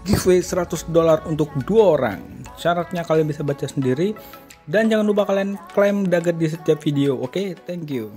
giveaway $100 untuk 2 orang. Syaratnya kalian bisa baca sendiri dan jangan lupa kalian klaim dagger di setiap video. Oke, thank you.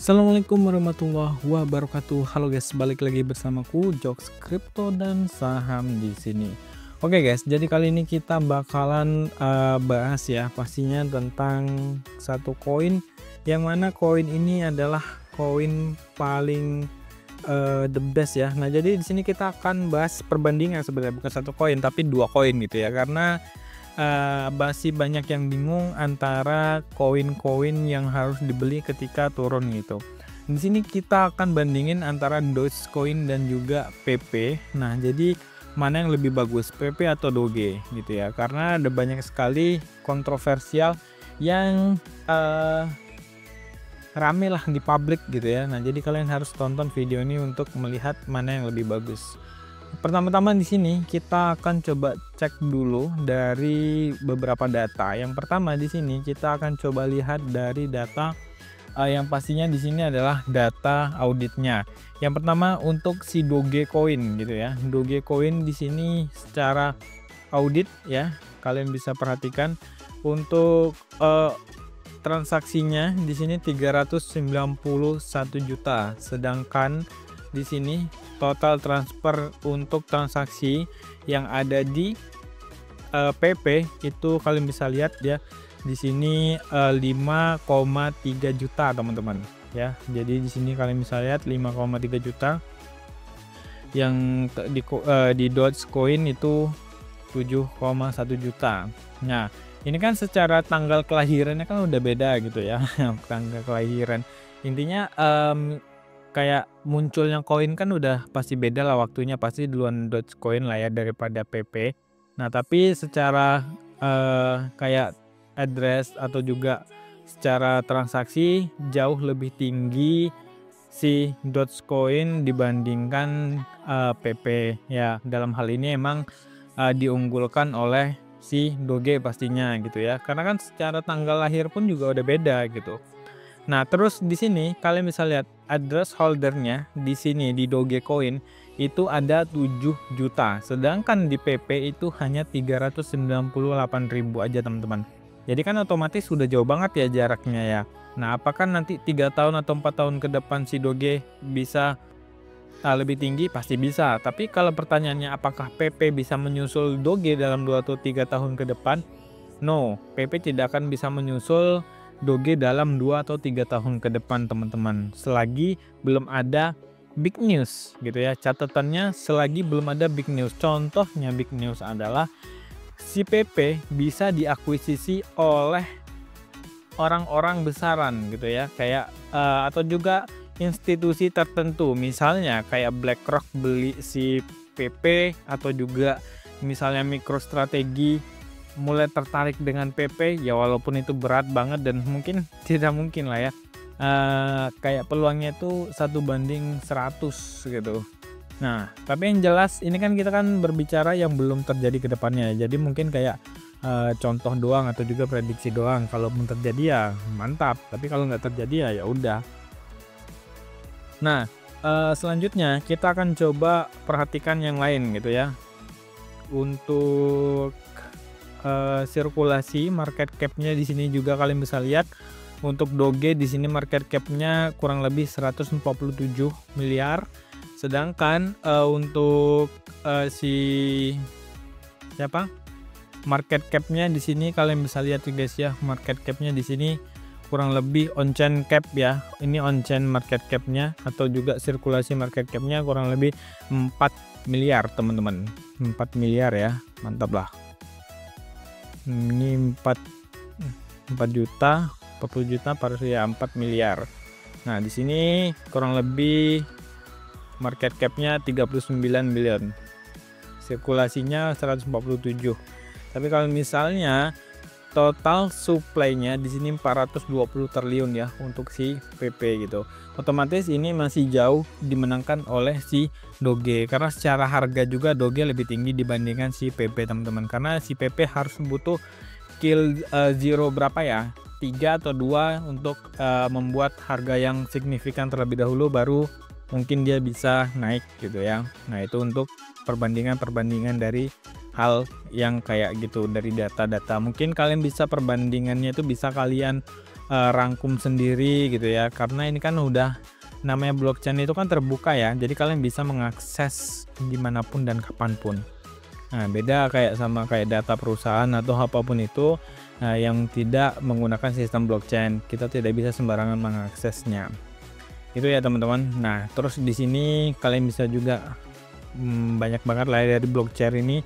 Assalamualaikum warahmatullahi wabarakatuh. Halo guys, balik lagi bersamaku Jokes Crypto dan saham di sini. Oke guys, jadi kali ini kita bakalan bahas ya pastinya tentang satu koin, yang mana koin ini adalah koin paling the best ya. Nah, jadi di sini kita akan bahas perbandingan, sebenarnya bukan satu koin tapi 2 koin gitu ya, karena masih banyak yang bingung antara koin-koin yang harus dibeli ketika turun gitu. Di sini kita akan bandingin antara Dogecoin dan juga PP. Nah, jadi mana yang lebih bagus, PP atau Doge gitu ya? Karena ada banyak sekali kontroversial yang rame lah di publik gitu ya. Nah, jadi kalian harus tonton video ini untuk melihat mana yang lebih bagus. Pertama-tama di sini kita akan coba cek dulu dari beberapa data. Yang pertama di sini kita akan coba lihat dari data yang pastinya di sini adalah data auditnya. Yang pertama untuk si Dogecoin gitu ya. Dogecoin di sini secara audit ya, kalian bisa perhatikan untuk transaksinya di sini 391 juta, sedangkan di sini total transfer untuk transaksi yang ada di PP itu kalian bisa lihat ya, di sini 5,3 juta teman-teman ya. Jadi di sini kalian bisa lihat 5,3 juta, yang di Dogecoin itu 7,1 juta. Nah, ini kan secara tanggal kelahirannya kan udah beda gitu ya. Tanggal kelahiran intinya kayak munculnya koin kan udah pasti beda lah waktunya, pasti duluan Dogecoin lah ya daripada PP. Nah, tapi secara kayak address atau juga secara transaksi jauh lebih tinggi si Dogecoin dibandingkan PP ya. Dalam hal ini emang diunggulkan oleh si Doge pastinya gitu ya, karena kan secara tanggal lahir pun juga udah beda gitu. Nah, terus di sini kalian bisa lihat address holdernya di sini di Dogecoin itu ada 7 juta, sedangkan di PP itu hanya 398.000 aja teman-teman. Jadi kan otomatis sudah jauh banget ya jaraknya ya. Nah, apakah nanti 3 tahun atau 4 tahun ke depan si Doge bisa lebih tinggi? Pasti bisa. Tapi kalau pertanyaannya apakah PP bisa menyusul Doge dalam 2 atau 3 tahun ke depan? No, PP tidak akan bisa menyusul Doge dalam 2 atau 3 tahun ke depan teman-teman, selagi belum ada big news gitu ya. Catatannya selagi belum ada big news. Contohnya big news adalah si PP bisa diakuisisi oleh orang-orang besaran gitu ya, kayak atau juga institusi tertentu, misalnya kayak BlackRock beli si PP, atau juga misalnya MicroStrategy mulai tertarik dengan PP ya, walaupun itu berat banget dan mungkin tidak mungkin lah ya, kayak peluangnya itu 1:100 gitu. Nah, tapi yang jelas ini kan kita kan berbicara yang belum terjadi ke depannya, jadi mungkin kayak contoh doang atau juga prediksi doang. Kalau belum terjadi ya mantap, tapi kalau nggak terjadi ya udah. Nah, selanjutnya kita akan coba perhatikan yang lain gitu ya. Untuk sirkulasi market cap-nya di sini juga kalian bisa lihat. Untuk Doge di sini market cap-nya kurang lebih 147 miliar. Sedangkan untuk market cap-nya di sini kalian bisa lihat guys ya, market cap-nya di sini kurang lebih on-chain cap ya. Ini on-chain market cap-nya atau juga sirkulasi market cap-nya kurang lebih 4 miliar teman-teman. 4 miliar ya, mantap lah. Ini 4 juta, 40 juta harus ya 4 miliar. Nah, di sini kurang lebih market cap-nya 39 miliar. Sirkulasinya 147. Tapi kalau misalnya total supply-nya di sini 420 triliun ya untuk si PP gitu. Otomatis ini masih jauh dimenangkan oleh si Doge, karena secara harga juga Doge lebih tinggi dibandingkan si PP teman-teman, karena si PP harus butuh kill zero berapa ya, 3 atau 2 untuk membuat harga yang signifikan terlebih dahulu, baru mungkin dia bisa naik gitu ya. Nah itu untuk perbandingan dari hal yang kayak gitu dari data-data. Mungkin kalian bisa perbandingannya itu bisa kalian rangkum sendiri gitu ya, karena ini kan udah namanya blockchain itu kan terbuka ya, jadi kalian bisa mengakses dimanapun dan kapanpun. Nah beda kayak sama kayak data perusahaan atau apapun itu yang tidak menggunakan sistem blockchain, kita tidak bisa sembarangan mengaksesnya. Itu ya teman-teman. Nah terus di sini kalian bisa juga banyak banget lah dari blockchain ini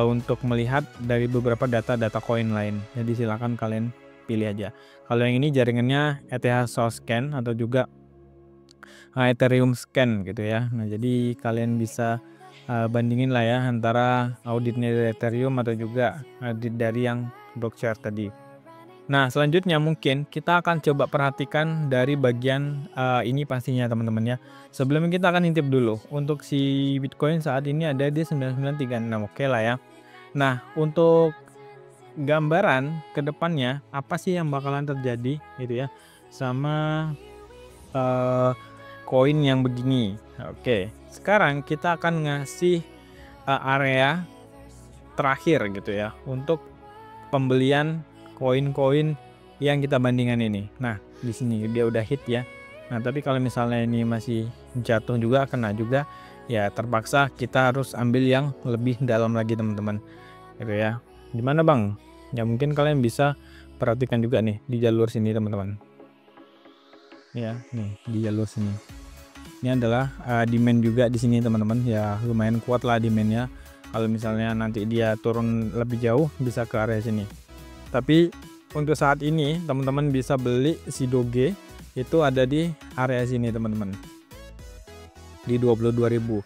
untuk melihat dari beberapa data-data koin lain. Jadi silakan kalian pilih aja. Kalau yang ini jaringannya ETH Scan atau juga Ethereum Scan gitu ya. Nah jadi kalian bisa bandingin lah ya antara auditnya dari Ethereum atau juga audit dari yang blockchain tadi. Nah selanjutnya mungkin kita akan coba perhatikan dari bagian ini pastinya teman-teman ya. Sebelumnya kita akan intip dulu untuk si Bitcoin saat ini ada di 9936, oke lah ya. Nah untuk gambaran kedepannya apa sih yang bakalan terjadi gitu ya sama koin yang begini. Oke, sekarang kita akan ngasih area terakhir gitu ya untuk pembelian koin-koin yang kita bandingkan ini. Nah di sini dia udah hit ya. Nah tapi kalau misalnya ini masih jatuh juga, kena juga, ya terpaksa kita harus ambil yang lebih dalam lagi teman-teman gitu ya. Gimana bang? Ya mungkin kalian bisa perhatikan juga nih di jalur sini teman-teman ya, nih di jalur sini ini adalah demand juga di sini teman-teman ya, lumayan kuat lah demandnya. Kalau misalnya nanti dia turun lebih jauh bisa ke area sini, tapi untuk saat ini teman-teman bisa beli si Doge itu ada di area sini teman-teman di 22.000.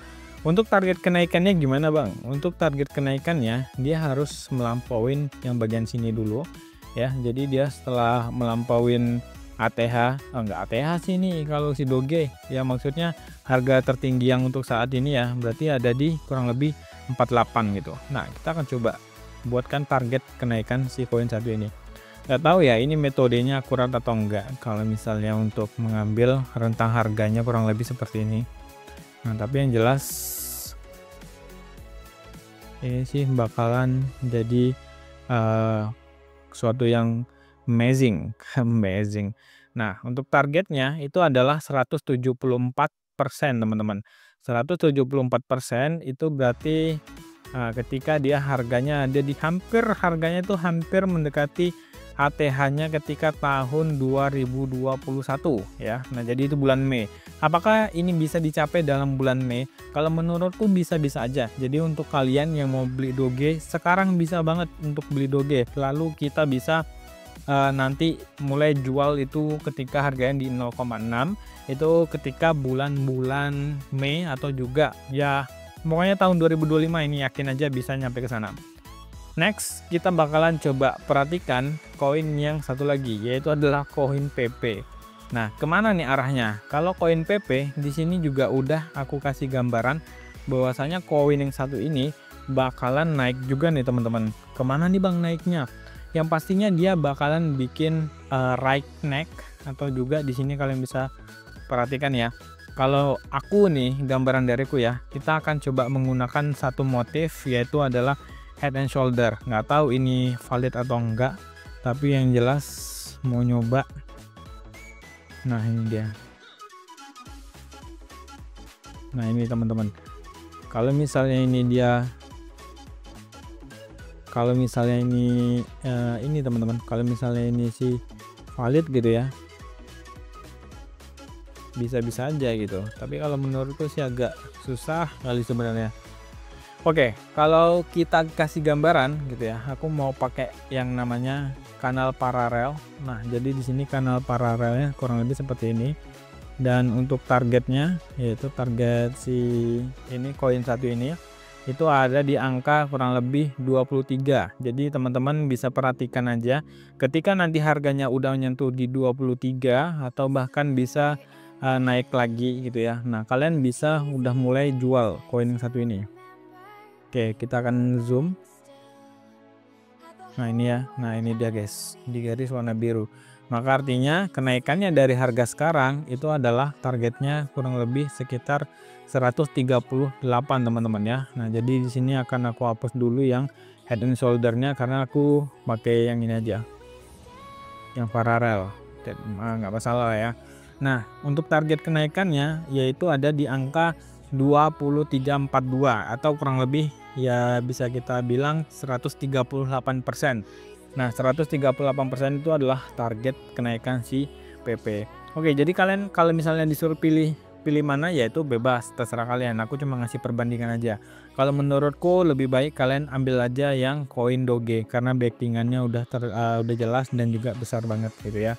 Untuk target kenaikannya gimana bang? Untuk target kenaikannya dia harus melampauin yang bagian sini dulu ya. Jadi dia setelah melampauin ATH, enggak ATH sih ini kalau si Doge ya, maksudnya harga tertinggi yang untuk saat ini ya, berarti ada di kurang lebih 48 gitu. Nah kita akan coba buatkan target kenaikan si koin satu ini. Nggak tahu ya ini metodenya akurat atau enggak kalau misalnya untuk mengambil rentang harganya kurang lebih seperti ini. Nah tapi yang jelas ini sih bakalan jadi suatu yang amazing. Nah untuk targetnya itu adalah 174% teman-teman. 174% itu berarti ketika dia harganya ada di harganya itu hampir mendekati ATH-nya ketika tahun 2021 ya. Nah jadi itu bulan Mei. Apakah ini bisa dicapai dalam bulan Mei? Kalau menurutku bisa-bisa aja. Jadi untuk kalian yang mau beli Doge sekarang bisa banget untuk beli Doge. Lalu kita bisa nanti mulai jual itu ketika harganya di 0,6, itu ketika bulan-bulan Mei atau juga ya pokoknya tahun 2025 ini yakin aja bisa nyampe ke sana. Next kita bakalan coba perhatikan koin yang satu lagi, yaitu adalah koin PP. Nah kemana nih arahnya? Kalau koin PP di sini juga udah aku kasih gambaran bahwasanya koin yang satu ini bakalan naik juga nih teman-teman. Kemana nih bang naiknya? Yang pastinya dia bakalan bikin right neck, atau juga di sini kalian bisa perhatikan ya. Kalau aku nih gambaran dariku ya, kita akan coba menggunakan satu motif yaitu adalah head and shoulder. Nggak tahu ini valid atau enggak, tapi yang jelas mau nyoba. Nah ini dia. Nah ini teman-teman, kalau misalnya ini ini teman-teman, kalau misalnya ini sih valid gitu ya, bisa-bisa aja gitu. Tapi kalau menurutku sih agak susah kali sebenarnya. Oke, kalau kita kasih gambaran gitu ya, aku mau pakai yang namanya kanal paralel. Nah, jadi di sini kanal paralelnya kurang lebih seperti ini. Dan untuk targetnya, yaitu target si ini koin satu ini itu ada di angka kurang lebih 23. Jadi teman-teman bisa perhatikan aja ketika nanti harganya udah nyentuh di 23 atau bahkan bisa naik lagi gitu ya. Nah, kalian bisa udah mulai jual koin yang satu ini. Oke, kita akan zoom. Nah ini ya, nah ini dia guys, di garis warna biru. Maka artinya kenaikannya dari harga sekarang itu adalah targetnya kurang lebih sekitar 138 teman-teman ya. Nah jadi di sini akan aku hapus dulu yang head and shouldernya karena aku pakai yang ini aja, yang paralel, nggak masalah ya. Nah untuk target kenaikannya yaitu ada di angka 2342 atau kurang lebih ya bisa kita bilang 138%. Nah 138% itu adalah target kenaikan si PP. Oke, jadi kalian kalau misalnya disuruh pilih mana ya itu bebas, terserah kalian. Aku cuma ngasih perbandingan aja. Kalau menurutku lebih baik kalian ambil aja yang koin Doge karena backingannya udah jelas dan juga besar banget gitu ya.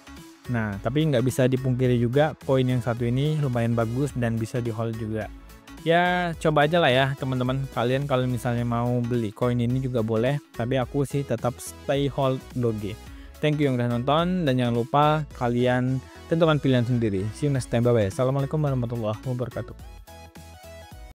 Nah tapi nggak bisa dipungkiri juga koin yang satu ini lumayan bagus dan bisa di hold juga. Ya coba aja lah ya teman-teman, kalian kalau misalnya mau beli koin ini juga boleh, tapi aku sih tetap stay hold Doge. Thank you yang udah nonton, dan jangan lupa kalian tentukan pilihan sendiri. See you next time, bye bye. Assalamualaikum warahmatullahi wabarakatuh.